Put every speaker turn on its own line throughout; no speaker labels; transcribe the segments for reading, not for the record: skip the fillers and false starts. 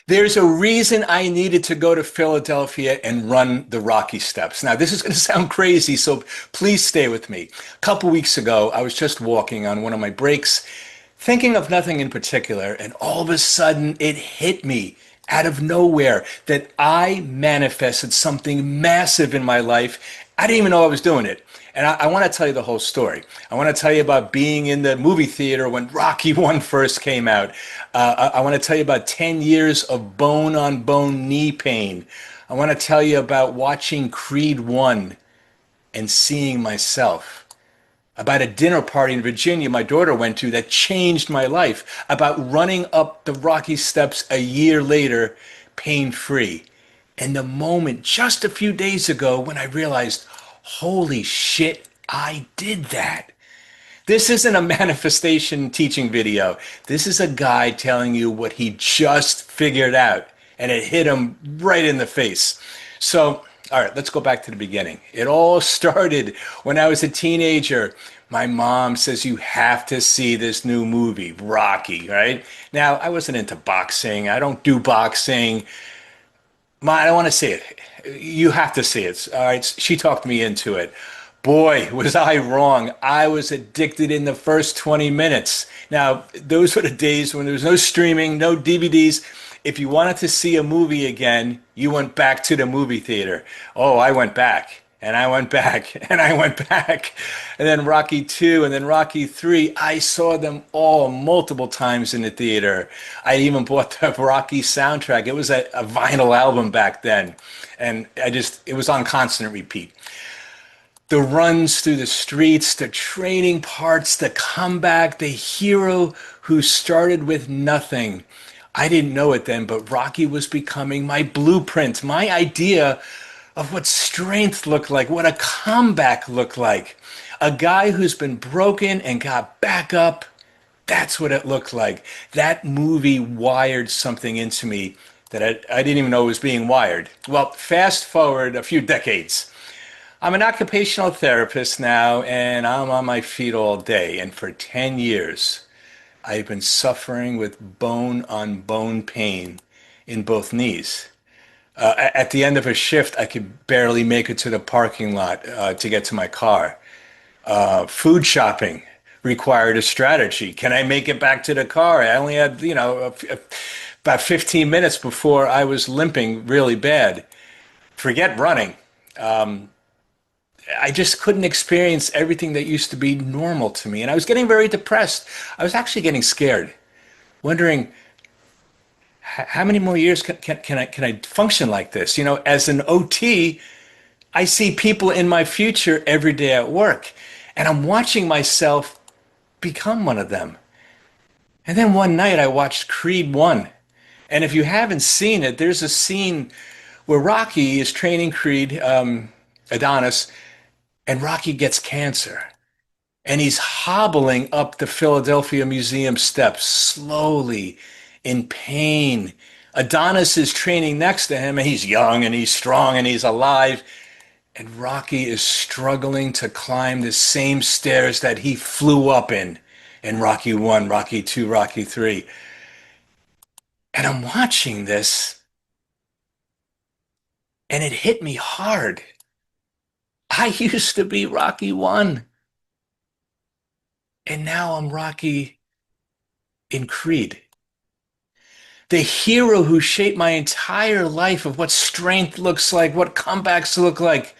There's a reason I needed to go to Philadelphia and run the Rocky Steps. Now, this is going to sound crazy, so please stay with me. A couple weeks ago, I was just walking on one of my breaks, thinking of nothing in particular, and all of a sudden it hit me out of nowhere that I manifested something massive in my life. I didn't even know I was doing it. And I want to tell you the whole story. I want to tell you about being in the movie theater when Rocky 1 first came out. I want to tell you about 10 years of bone on bone knee pain. I want to tell you about watching Creed 1 and seeing myself. About a dinner party in Virginia my daughter went to that changed my life. About running up the Rocky Steps a year later, pain free. And the moment just a few days ago when I realized, holy shit, I did that. This isn't a manifestation teaching video. This is a guy telling you what he just figured out, and it hit him right in the face. So, all right, let's go back to the beginning. It all started when I was a teenager. My mom says, you have to see this new movie, Rocky, right? Now, I wasn't into boxing. I don't do boxing. I don't want to see it. You have to see it. All right. She talked me into it. Boy, was I wrong. I was addicted in the first 20 minutes. Now, those were the days when there was no streaming, no DVDs. If you wanted to see a movie again, you went back to the movie theater. Oh, I went back. And I went back and I went back. And then Rocky 2 and then Rocky 3. I saw them all multiple times in the theater. I even bought the Rocky soundtrack. It was a vinyl album back then. And it was on constant repeat. The runs through the streets, the training parts, the comeback, the hero who started with nothing. I didn't know it then, but Rocky was becoming my blueprint, my idea of what strength looked like, what a comeback looked like. A guy who's been broken and got back up. That's what it looked like. That movie wired something into me that I didn't even know was being wired. Well, fast forward a few decades. I'm an occupational therapist now, and I'm on my feet all day. And for 10 years, I've been suffering with bone on bone pain in both knees. At the end of a shift, I could barely make it to the parking lot to get to my car. Food shopping required a strategy. Can I make it back to the car? I only had, about 15 minutes before I was limping really bad. Forget running. I just couldn't experience everything that used to be normal to me. And I was getting very depressed. I was actually getting scared, wondering, how many more years can I function like this? You know, as an OT, I see people in my future every day at work, and I'm watching myself become one of them. And then one night I watched Creed 1. And if you haven't seen it, there's a scene where Rocky is training Creed, Adonis, and Rocky gets cancer. And he's hobbling up the Philadelphia Museum steps slowly in pain. Adonis is training next to him, and he's young and he's strong and he's alive. And Rocky is struggling to climb the same stairs that he flew up in Rocky 1, Rocky 2, Rocky 3. And I'm watching this, and it hit me hard. I used to be Rocky 1, and now I'm Rocky in Creed. The hero who shaped my entire life of what strength looks like, what comebacks look like.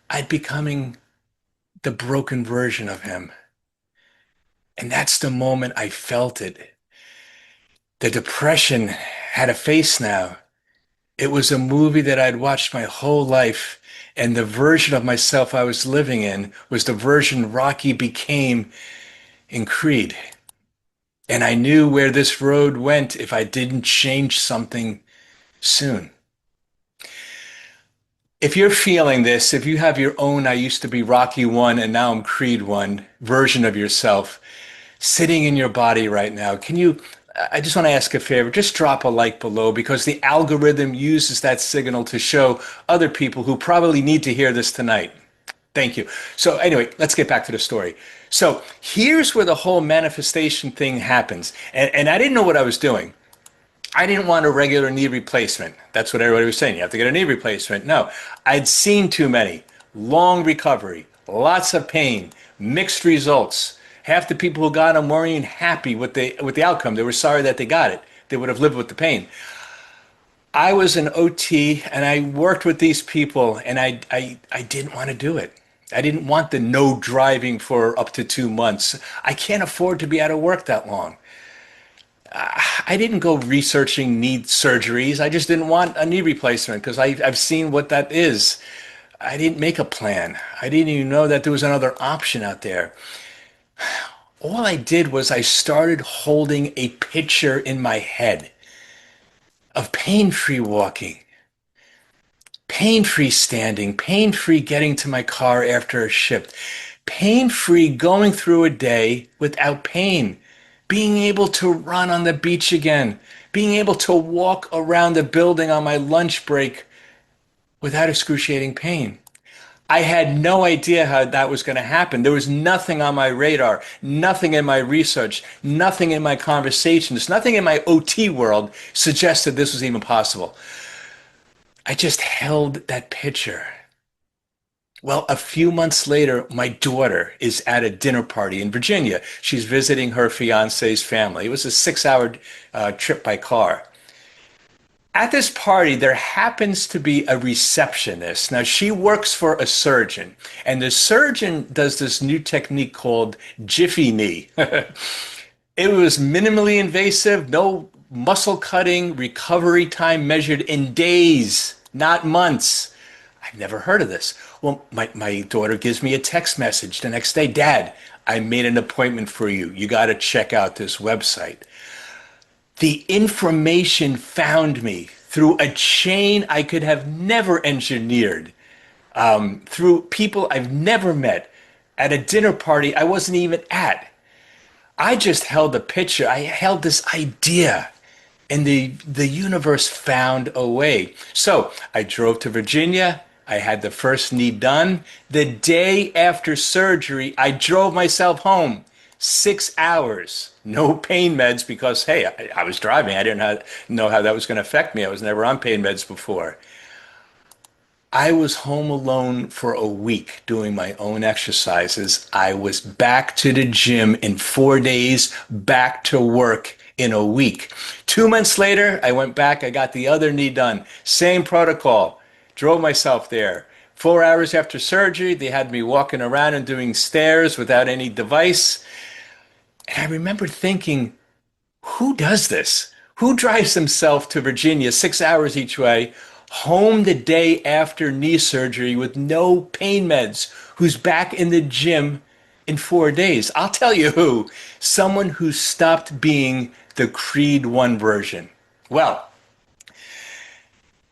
I'm becoming the broken version of him. And that's the moment I felt it. The depression had a face now. It was a movie that I'd watched my whole life, and the version of myself I was living in was the version Rocky became in Creed. And I knew where this road went if I didn't change something soon. If you're feeling this, if you have your own I used to be Rocky 1 and now I'm Creed 1 version of yourself sitting in your body right now, I just want to ask a favor, just drop a like below, because the algorithm uses that signal to show other people who probably need to hear this tonight. Thank you. So anyway, let's get back to the story. So here's where the whole manifestation thing happens. And I didn't know what I was doing. I didn't want a regular knee replacement. That's what everybody was saying. You have to get a knee replacement. No, I'd seen too many. Long recovery, lots of pain, mixed results. Half the people who got them weren't even happy with the outcome. They were sorry that they got it. They would have lived with the pain. I was an OT and I worked with these people and I didn't want to do it. I didn't want the no driving for up to 2 months. I can't afford to be out of work that long. I didn't go researching knee surgeries. I just didn't want a knee replacement because I've seen what that is. I didn't make a plan. I didn't even know that there was another option out there. All I did was I started holding a picture in my head of pain-free walking, pain-free standing, pain-free getting to my car after a shift, pain-free going through a day without pain, being able to run on the beach again, being able to walk around the building on my lunch break without excruciating pain. I had no idea how that was going to happen. There was nothing on my radar, nothing in my research, nothing in my conversations, nothing in my OT world suggested this was even possible. I just held that picture. Well, a few months later, my daughter is at a dinner party in Virginia. She's visiting her fiance's family. It was a 6 hour trip by car. At this party, there happens to be a receptionist. Now, she works for a surgeon, and the surgeon does this new technique called Jiffy Knee. It was minimally invasive, no muscle cutting, recovery time measured in days, not months. I've never heard of this. Well, my daughter gives me a text message the next day. Dad, I made an appointment for you. You got to check out this website. The information found me through a chain I could have never engineered, through people I've never met, at a dinner party I wasn't even at. I just held a picture. I held this idea, and the universe found a way. So I drove to Virginia. I had the first knee done. The day after surgery, I drove myself home. 6 hours, no pain meds because, hey, I was driving. I didn't know how that was going to affect me. I was never on pain meds before. I was home alone for a week doing my own exercises. I was back to the gym in 4 days, back to work in a week. 2 months later, I went back. I got the other knee done. Same protocol. Drove myself there. 4 hours after surgery, they had me walking around and doing stairs without any device. And I remember thinking, who does this? Who drives himself to Virginia 6 hours each way, home the day after knee surgery with no pain meds, who's back in the gym in 4 days? I'll tell you who. Someone who stopped being the Creed 1 version. Well,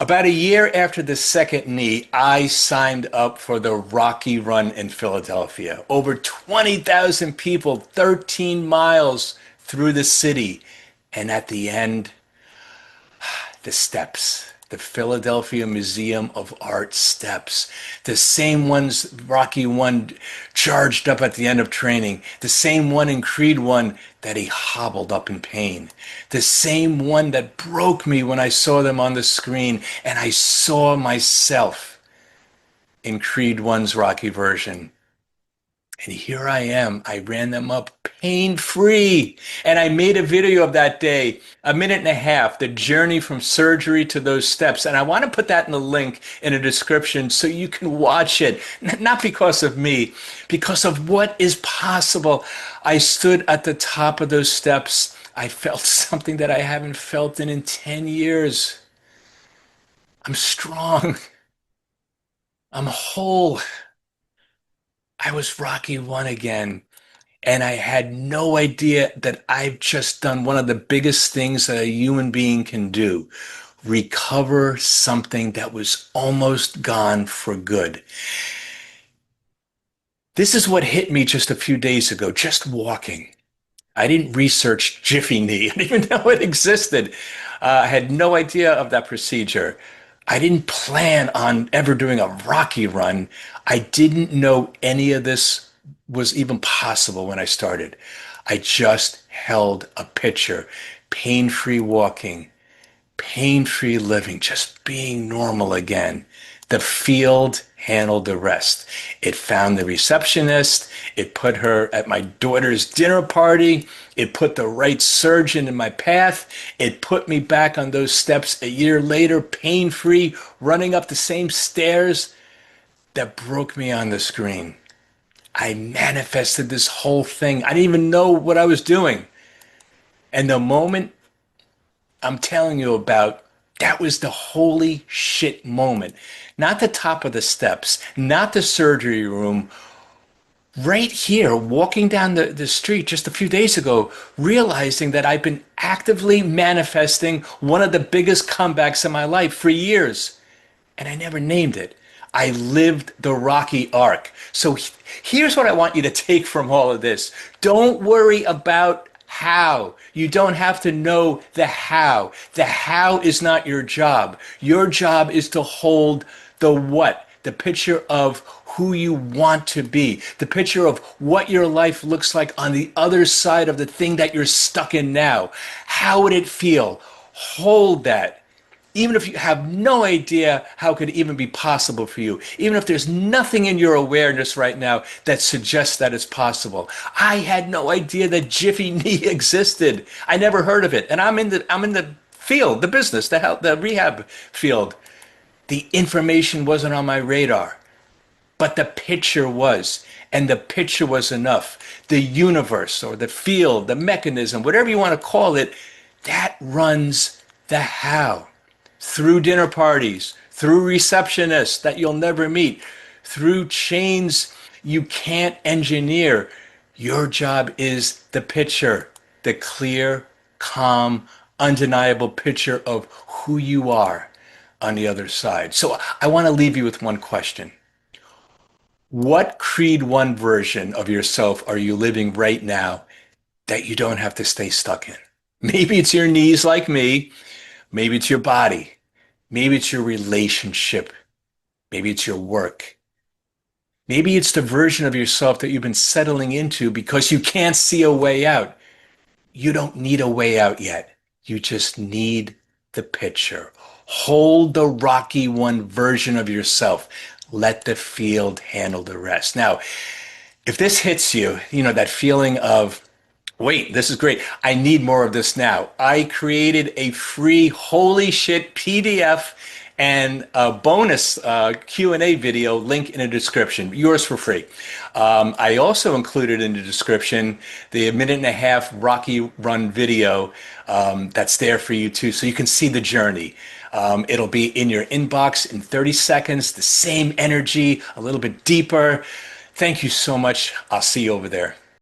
about a year after the second knee, I signed up for the Rocky Run in Philadelphia. Over 20,000 people, 13 miles through the city. And at the end, the steps, the Philadelphia Museum of Art steps, the same ones Rocky One charged up at the end of training, the same one in Creed One that he hobbled up in pain, the same one that broke me when I saw them on the screen and I saw myself in Creed One's Rocky version. And here I am. I ran them up pain-free. And I made a video of that day, a minute and a half, the journey from surgery to those steps. And I want to put that in the link in a description so you can watch it. Not because of me, because of what is possible. I stood at the top of those steps. I felt something that I haven't felt in 10 years. I'm strong. I'm whole. I was Rocky One again. And I had no idea that I've just done one of the biggest things that a human being can do: recover something that was almost gone for good. This is what hit me just a few days ago, just walking. I didn't research Jiffy Knee. I didn't even know it existed. I had no idea of that procedure. I didn't plan on ever doing a Rocky Run. I didn't know any of this was even possible when I started. I just held a picture, pain-free walking. pain-free living, just being normal again. The field handled the rest. It found the receptionist. It put her at my daughter's dinner party. It put the right surgeon in my path. It put me back on those steps a year later, pain-free, running up the same stairs that broke me on the screen. I manifested this whole thing. I didn't even know what I was doing. And the moment I'm telling you about, that was the holy shit moment. Not the top of the steps, not the surgery room. Right here, walking down the street just a few days ago, realizing that I've been actively manifesting one of the biggest comebacks in my life for years. And I never named it. I lived the Rocky arc. So here's what I want you to take from all of this. Don't worry about how. You don't have to know the how. The how is not your job. Your job is to hold the what, the picture of who you want to be, the picture of what your life looks like on the other side of the thing that you're stuck in now. How would it feel? Hold that. Even if you have no idea how it could even be possible for you, even if there's nothing in your awareness right now that suggests that it's possible. I had no idea that Jiffy Knee existed. I never heard of it. And I'm in the field, the business, the rehab field. The information wasn't on my radar, but the picture was, and the picture was enough. The universe or the field, the mechanism, whatever you want to call it, that runs the how. Through dinner parties, through receptionists that you'll never meet, through chains you can't engineer. Your job is the picture, the clear, calm, undeniable picture of who you are on the other side. So I want to leave you with one question. What Creed 1 version of yourself are you living right now that you don't have to stay stuck in? Maybe it's your knees like me. Maybe it's your body. Maybe it's your relationship. Maybe it's your work. Maybe it's the version of yourself that you've been settling into because you can't see a way out. You don't need a way out yet. You just need the picture. Hold the Rocky 1 version of yourself. Let the field handle the rest. Now, if this hits you, that feeling of, wait, this is great. I need more of this now. I created a free holy shit PDF and a bonus Q&A video link in the description, yours for free. I also included in the description the 1.5 minute Rocky Run video that's there for you too, so you can see the journey. It'll be in your inbox in 30 seconds, the same energy, a little bit deeper. Thank you so much. I'll see you over there.